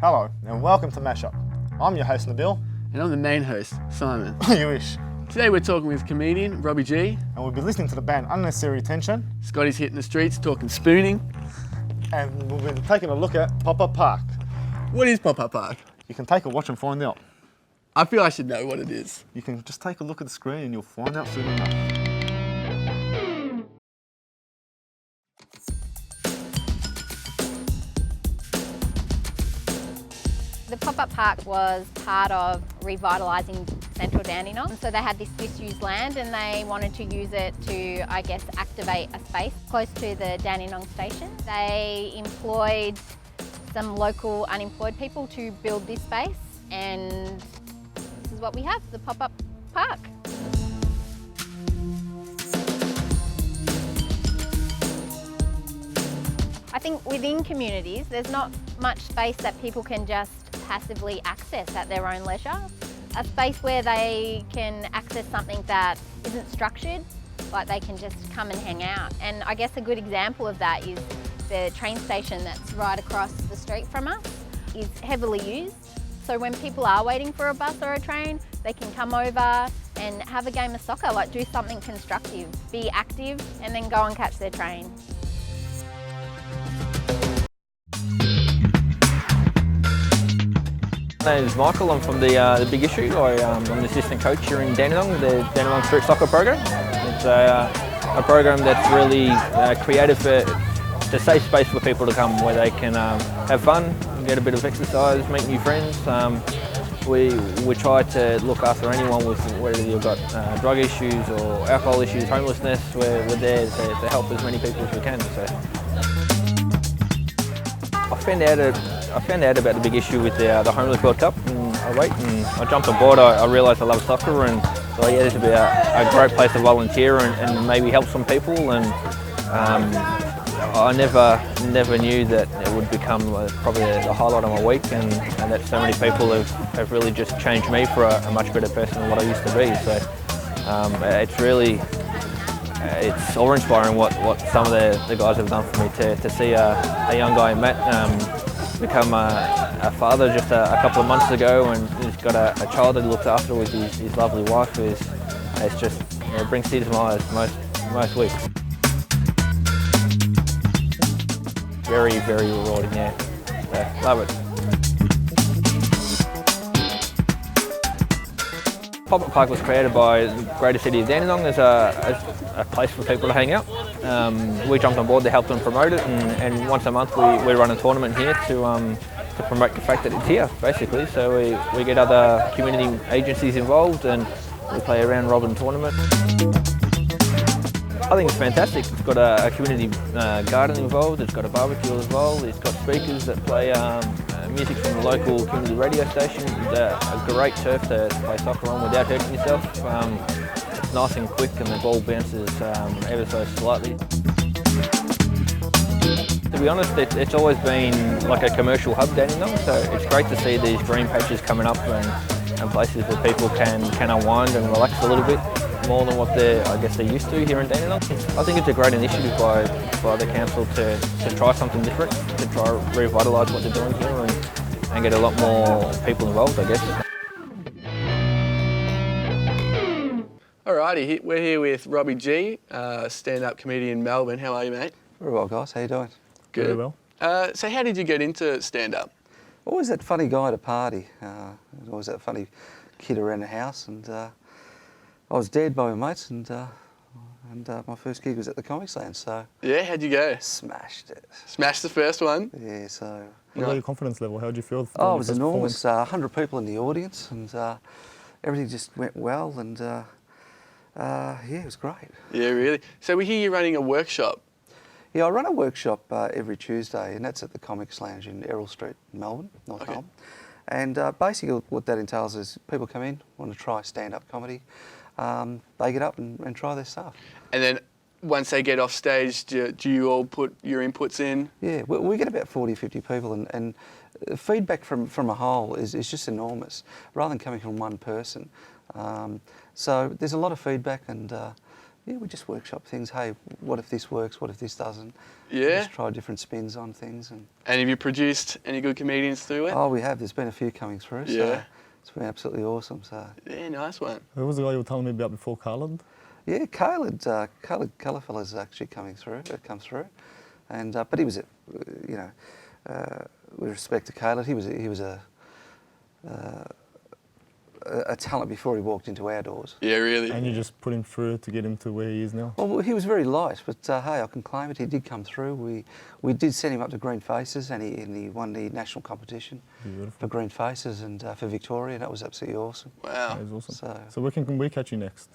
Hello and welcome to Mashup. I'm your host Nabil. And I'm the main host, Simon. You wish. Today we're talking with comedian Robbie G. And we'll be listening to the band Unnecessary Tension. Scotty's hitting the streets talking spooning. And we'll be taking a look at Pop-Up Park. What is Pop-Up Park? You can take a watch and find out. I feel I should know what it is. You can just take a look at the screen and you'll find out soon enough. The pop-up park was part of revitalising central Dandenong. So they had this disused land and they wanted to use it to, I guess, activate a space close to the Dandenong station. They employed some local unemployed people to build this space, and this is what we have, the pop-up park. I think within communities, there's not much space that people can just passively access at their own leisure. A space where they can access something that isn't structured, like they can just come and hang out. And I guess a good example of that is the train station that's right across the street from us is heavily used. So when people are waiting for a bus or a train, they can come over and have a game of soccer, like do something constructive, be active, and then go and catch their train. My name is Michael. I'm from the Big Issue. I'm an assistant coach here in Dandenong, the Dandenong Street Soccer program. It's a program that's really created it's a safe space for people to come where they can have fun, get a bit of exercise, meet new friends. We try to look after anyone with whether you've got drug issues or alcohol issues, homelessness. We're there to help as many people as we can. So. I found out about the Big Issue with the Homeless World Cup in 08, and I jumped on board. I realised I love soccer, and so yeah, this would be a great place to volunteer and maybe help some people. And I never knew that it would become probably the highlight of my week, and that so many people have really just changed me for a much better person than what I used to be. So it's really it's awe-inspiring what some of the guys have done for me to see a young guy, Matt, become a father just a couple of months ago, and he's got a child that he looks after with his lovely wife. It brings tears to my eyes most weeks. Very, very rewarding, yeah. So, love it. Pop-Up Park was created by the greater city of Dandenong as a place for people to hang out. We jumped on board to help them promote it, and once a month we run a tournament here to promote the fact that it's here, basically. So we get other community agencies involved and we play a round robin tournament. I think it's fantastic. It's got a community garden involved, it's got a barbecue as well, it's got speakers that play music from the local community radio station. It's a great turf to play soccer on without hurting yourself. It's nice and quick and the ball bounces ever so slightly. To be honest, it's always been like a commercial hub, Dandenong, so it's great to see these green patches coming up and places where people can unwind and relax a little bit more than what they're used to here in Dandenong. I think it's a great initiative by the council to try something different, to try to revitalise what they're doing here and get a lot more people involved, I guess. Alrighty, we're here with Robbie G, stand-up comedian in Melbourne. How are you, mate? Very well, guys. How you doing? Good. Very well. So how did you get into stand-up? Always that funny guy at a party. Always that funny kid around the house, and I was dared by my mates, and my first gig was at the Comics Lounge. So Yeah, how'd you go? smashed it. Smashed the first one? Yeah. So What about your confidence level? How did you feel? it was enormous. 100 people in the audience, and everything just went well, and yeah, it was great. Yeah, really? So we hear you running a workshop. Yeah, I run a workshop every Tuesday, and that's at the Comics Lounge in Errol Street, Melbourne, North Okay. Melbourne. And basically what that entails is people come in, want to try stand-up comedy, they get up and try their stuff. And then once they get off stage, do you all put your inputs in? Yeah, we get about 40, 50 people, and feedback from a whole is just enormous, rather than coming from one person. So there's a lot of feedback, and yeah, we just workshop things. Hey, what if this works? What if this doesn't? We Yeah. just try different spins on things. And And have you produced any good comedians through it? oh, we have. There's been a few coming through. So Yeah. it's been absolutely awesome. So Yeah, nice one. Who was the guy you were telling me about before, Khaled? yeah, Khaled Colourfella is actually come through, and but he was with respect to Khaled, he was a talent before he walked into our doors. Yeah, really. And you just put him through to get him to where he is now? Well, he was very light, but hey, I can claim it. He did come through. We did send him up to Green Faces, and he won the national competition Beautiful. for Green Faces and for Victoria. That was absolutely awesome. Wow. That is awesome. So- where can we catch you next?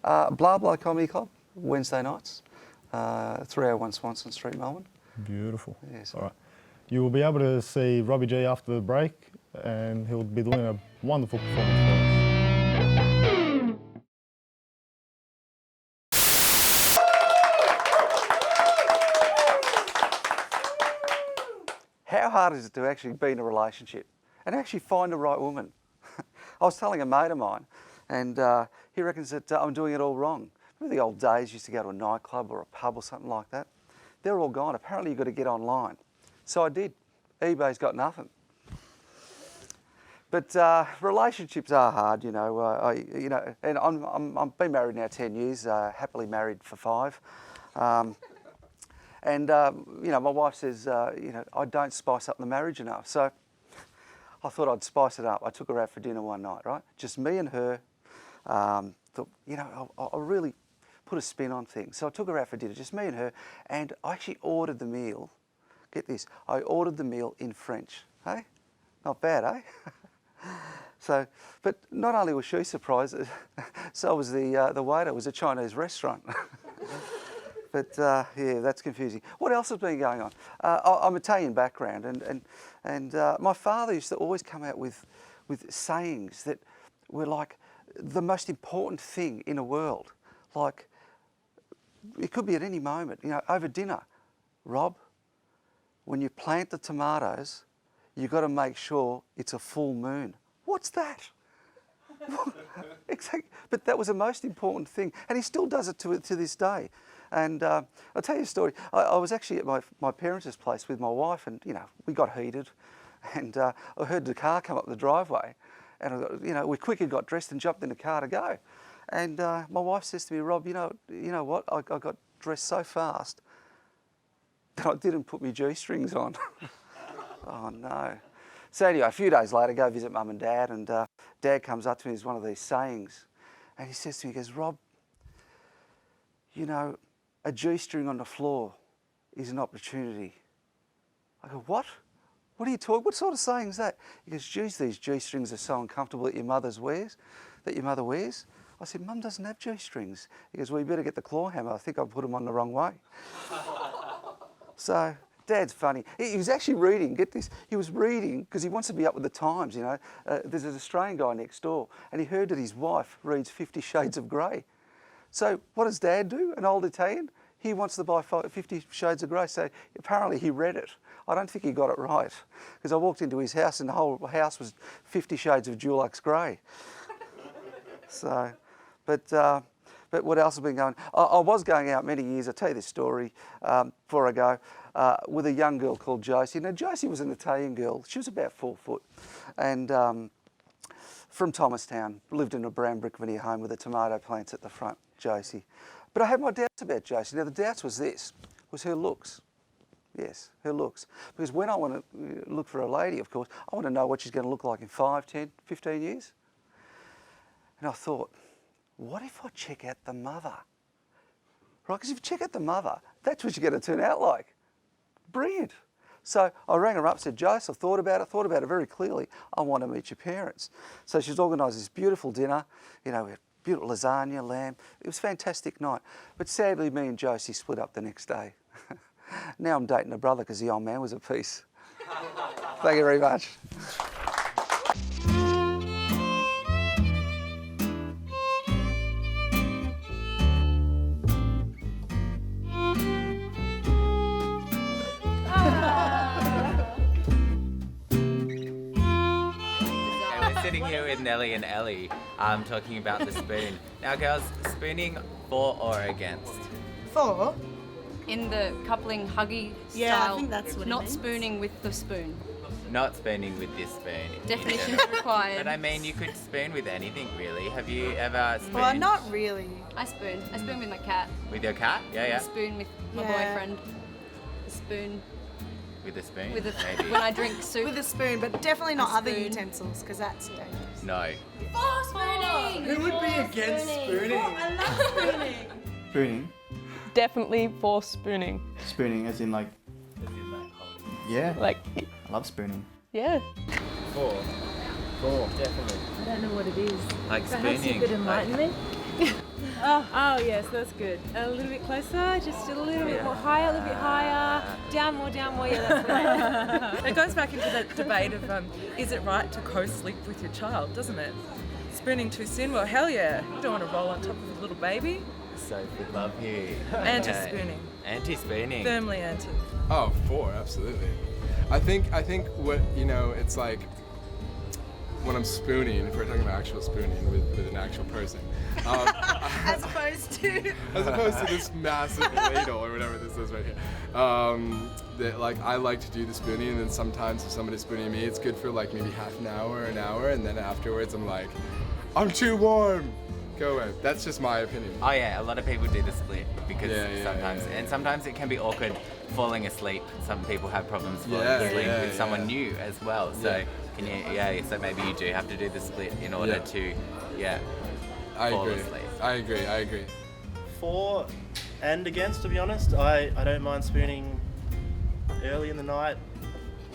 Blah Blah Comedy Club, Wednesday nights, 301 Swanson Street, Melbourne. Beautiful. Yes. All right. You will be able to see Robbie G after the break, and he'll be doing a wonderful performance for us. How hard is it to actually be in a relationship and actually find the right woman? I was telling a mate of mine, and he reckons that I'm doing it all wrong. Remember the old days you used to go to a nightclub or a pub or something like that? They're all gone. Apparently you've got to get online. So I did. eBay's got nothing. But relationships are hard, you know. And I've been married now 10 years, happily married for 5. My wife says, I don't spice up the marriage enough. So I thought I'd spice it up. I took her out for dinner one night, right? Just me and her. Thought, I'll really put a spin on things. So I took her out for dinner, just me and her, and I actually ordered the meal. Get this, I ordered the meal in French. Hey? Not bad, eh? So, but not only was she surprised, so was the waiter. It was a Chinese restaurant. But yeah, that's confusing. What else has been going on? I'm Italian background, and my father used to always come out with sayings that were like the most important thing in a world. Like, it could be at any moment, over dinner. Rob, when you plant the tomatoes, you've got to make sure it's a full moon. What's that? Exactly. But that was the most important thing. And he still does it to this day. And I'll tell you a story. I was actually at my parents' place with my wife, and, we got heated. And I heard the car come up the driveway. And, we quickly got dressed and jumped in the car to go. And my wife says to me, Rob, you know what? I got dressed so fast that I didn't put my G-strings on. Oh, no. So anyway, a few days later, I go visit Mum and Dad, and Dad comes up to me with one of these sayings. And he says to me, he goes, Rob, a G-string on the floor is an opportunity. I go, what? What are you talking? What sort of saying is that? He goes, geez, these G-strings are so uncomfortable that your mother wears. I said, Mum doesn't have G-strings. He goes, well, you better get the claw hammer. I think I put them on the wrong way. So Dad's funny. He was actually reading, get this, he was reading because he wants to be up with the times, There's an Australian guy next door, and he heard that his wife reads 50 Shades of Grey. So what does Dad do, an old Italian? He wants to buy 50 Shades of Grey, so apparently he read it. I don't think he got it right, because I walked into his house and the whole house was 50 Shades of Dulux Grey. So, but what else has been going on? I was going out many years, I'll tell you this story before I go, with a young girl called Josie. Now, Josie was an Italian girl. She was about 4 foot, and from Thomastown, lived in a brown brick veneer home with the tomato plants at the front, Josie. But I had my doubts about Josie. Now, the doubts was her looks. Yes, her looks. Because when I want to look for a lady, of course, I want to know what she's going to look like in 5, 10, 15 years. And I thought, what if I check out the mother? Right, because if you check out the mother, that's what you're going to turn out like. Brilliant. So I rang her up, said, Joyce, I thought about it very clearly. I want to meet your parents. So she's organised this beautiful dinner, we had beautiful lasagna, lamb. It was a fantastic night. But sadly, me and Josie split up the next day. Now I'm dating a brother because the old man was a piece. Thank you very much. Sitting here with Nellie and Ellie, talking about the spoon. Now, girls, spooning for or against? For? In the coupling huggy Yeah, I style. think that's what it Not means. spooning with the spoon. Not spooning with this spoon. Definitions required. But I mean, you could spoon with anything, really. Have you ever spooned Well, not really. I spoon. I spoon with my cat. with your cat? Yeah, I yeah. spoon with my Yeah. boyfriend. I spoon With a spoon? with a Maybe. when I drink soup. With a spoon, but definitely not other spoon. utensils, because that's dangerous. No. Who would be against spooning? I love spooning. Spooning? Definitely for spooning. Spooning as in like, yeah, Like, I love spooning. yeah. Four, definitely. I don't know what it is. Like spooning. me. Oh yes, that's good. A little bit closer, just a little bit more higher, a little bit higher, down more, yeah, that's good. It goes back into the debate of is it right to co-sleep with your child, doesn't it? Spooning too soon? Well, hell yeah. You don't want to roll on top of a little baby. Sophie, love you. Anti-spooning. Anti-spooning. Firmly anti. Oh, 4, absolutely. I think what, it's like when I'm spooning, if we're talking about actual spooning with an actual person, As opposed to... as opposed to this massive ladle or whatever this is right here. That like I like to do the spooning, and then sometimes if somebody's spooning me, it's good for like maybe half an hour, and then afterwards I'm like, I'm too warm. Go away. That's just my opinion. Oh yeah, a lot of people do the split because Yeah, sometimes, yeah. and sometimes it can be awkward falling asleep. Some people have problems falling Yeah, asleep yeah, with someone yeah. new as well. So Yeah. can you? So maybe you do have to do the split in order Yeah. to, I fall agree. asleep. I agree. For and against, to be honest. I don't mind spooning early in the night.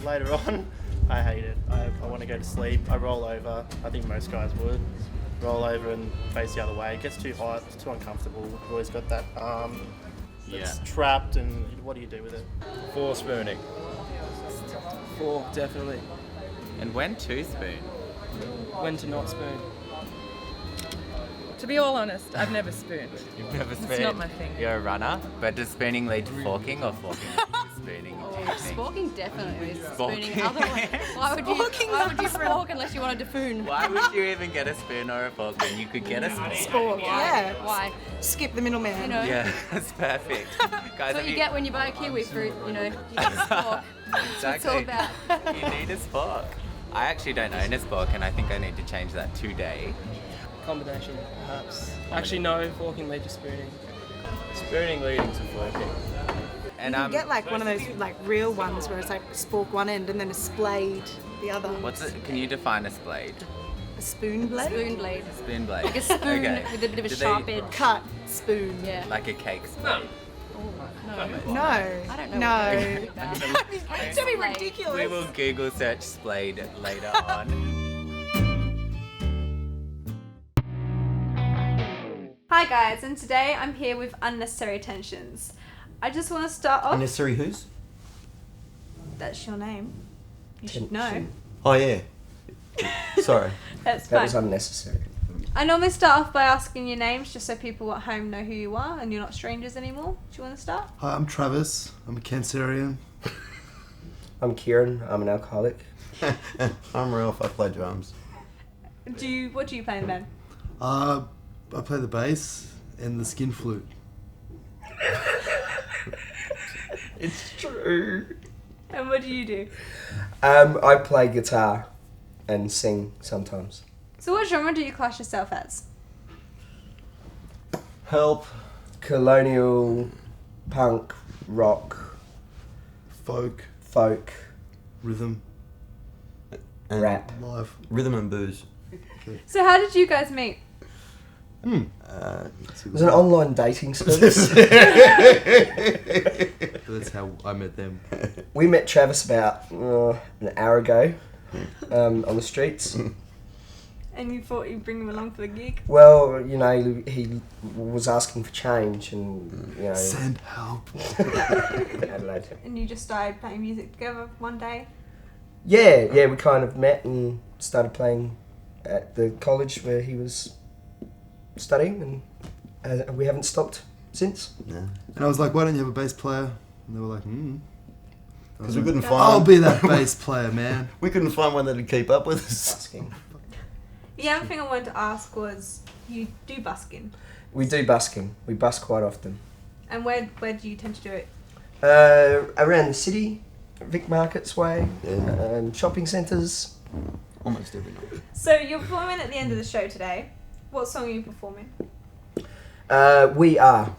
Later on, I hate it. I want to go to sleep. I roll over. I think most guys would. Roll over and face the other way. It gets too hot, it's too uncomfortable. You've always got that arm that's trapped, and what do you do with it? For spooning. 4, definitely. And when to spoon? When to not spoon. To be all honest, I've never spooned. You've never spooned. It's not my thing. You're a runner, but does spooning lead to forking or forking lead to spooning? Sporking definitely is Sporking. spooning. Otherwise, why would you spork unless you wanted to foon? Why would you even get a spoon or a fork when you could get a spoon? Sport, yeah. Why? Skip the middleman. You know. Yeah, that's perfect. Guys, That's what you get when you buy a kiwi fruit. You know, you get a spork. That's what it's all about. You need a spork. I actually don't own a spork, and I think I need to change that today. Combination, perhaps. Actually, no, forking lead to spooning. Spooning leading to forking. And you can get like one of those like real ones where it's like spork one end and then a splade the other. what's it? Can you define a splade? A spoon blade? Spoon blade. Spoon blade. Like a spoon Okay. with a bit of a Do sharp they- edge. Cut spoon. Yeah. Like a cake spade. No. I don't know. No. That'd That'd be ridiculous. We will Google search splade later on. Hi guys, and today I'm here with Unnecessary Tensions. I just want to start off. Unnecessary who's? That's your name. You should know. Oh yeah. Sorry. That's That fine. was unnecessary. I normally start off by asking your names just so people at home know who you are and you're not strangers anymore. Do you want to start? Hi, I'm Travis. I'm a Cancerian. I'm Kieran. I'm an alcoholic. I'm Ralph. I play drums. What do you play in the band? I play the bass and the skin flute. It's true. And what do you do? I play guitar and sing sometimes. So what genre do you class yourself as? Help. Colonial, punk, rock, folk, rhythm, And rap, live, rhythm and booze. So how did you guys meet? It was an online dating service. That's how I met them. We met Travis about an hour ago on the streets. And you thought you'd bring him along for the gig? Well, you know, he was asking for change and, you know... Send help. Adelaide. And you just started playing music together one day? Yeah, we kind of met and started playing at the college where he was studying, and we haven't stopped since. Yeah. And I was like, why don't you have a bass player? And they were like, Because we couldn't find... I'll be that bass player, man. We couldn't find one that'd keep up with us. Busking. The other thing I wanted to ask was, you do busking. We do busking. We busk quite often. And where do you tend to do it? Around the city, Vic Markets way, shopping centres. Almost every night. So you're performing at the end of the show today. What song are you performing? We Are.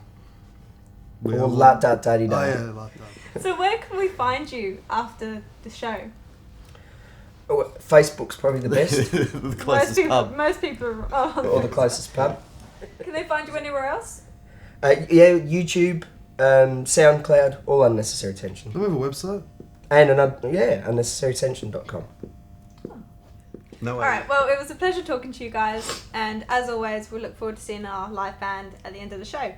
We or Are. La Da Da Di Da. Oh, yeah, La Da. So where can we find you after the show? Oh, Facebook's probably the best. The closest pub. Most people are Or the closest pub. Can they find you anywhere else? Yeah, YouTube, SoundCloud, all Unnecessary Tension. Do we have a website? And unnecessarytension.com. No way. Alright, well, it was a pleasure talking to you guys, and as always, we look forward to seeing our live band at the end of the show.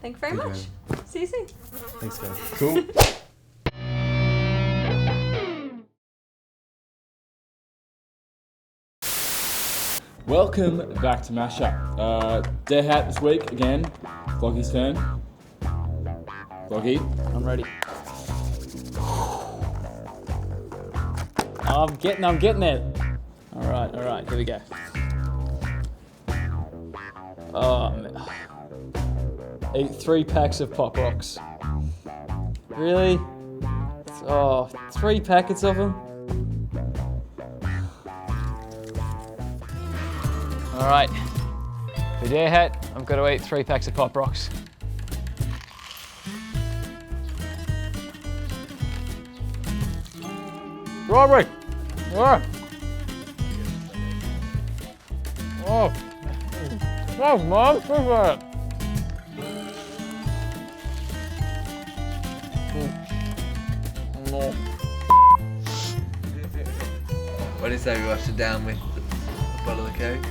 Thank you very much. See you soon. Thanks, guys. Cool. Welcome back to Mashup. Dead Hat this week again. Vloggy's turn. Vloggy, I'm ready. I'm getting it. All right, here we go. Eat 3 packs of Pop Rocks. Really? 3 packets of them? Alright, for Dead Hat, I've got to eat 3 packs of Pop Rocks. Robert! Yeah. Oh, Mom, what's that? What do you say we wash it down with a bottle of Coke?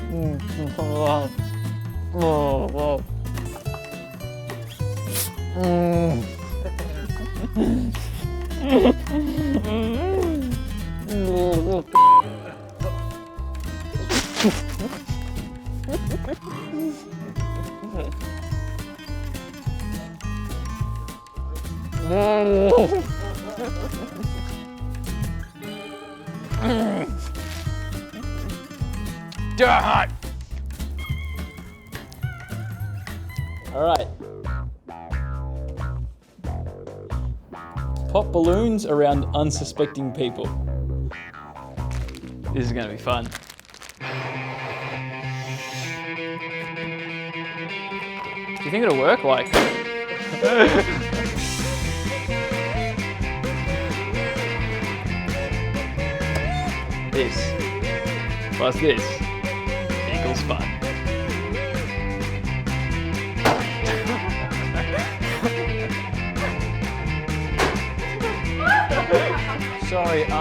Hot. All right. Pop balloons around unsuspecting people. This is gonna be fun. Do you think it'll work? Like. This plus this equals fun. Sorry, I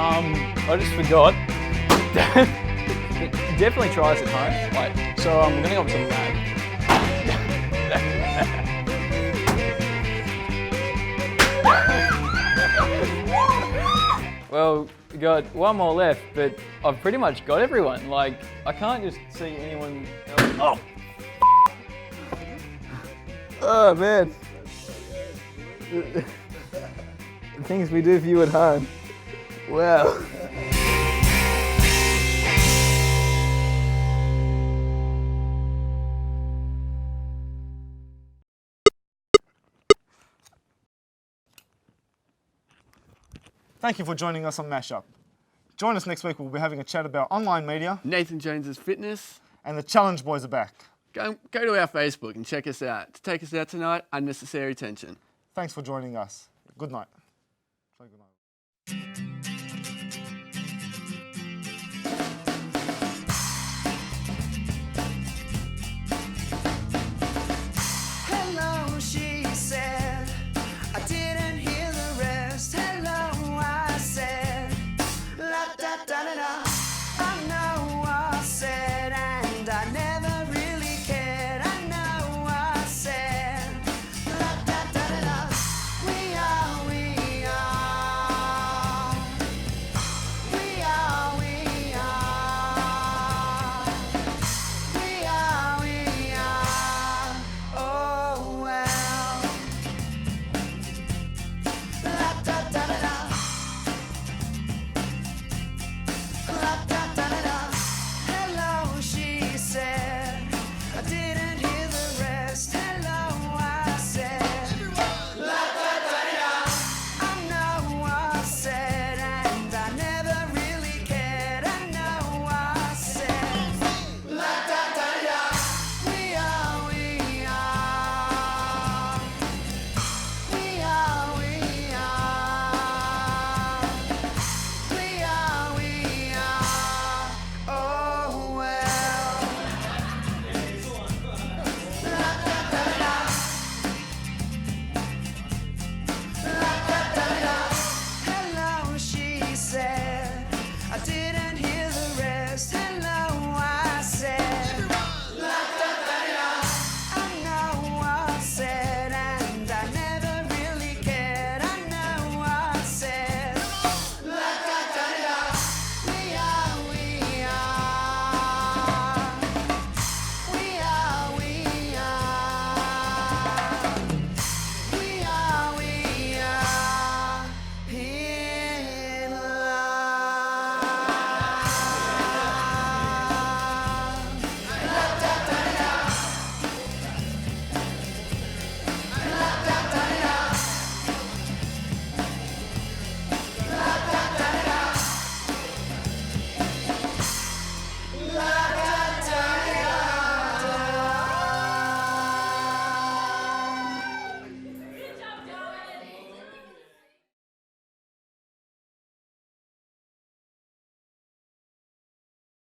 just forgot. Definitely try this at home. Like, so I'm gonna go with some lag. Well, we got one more left, but I've pretty much got everyone. Like, I can't just see anyone else. Oh! Oh, man. The things we do for you at home. Wow. Thank you for joining us on Mashup. Join us next week. We'll be having a chat about online media. Nathan Jones's fitness. And the Challenge Boys are back. Go to our Facebook and check us out. To take us out tonight, Unnecessary Tension. Thanks for joining us. Good night. Say good night. Hello, she said. I did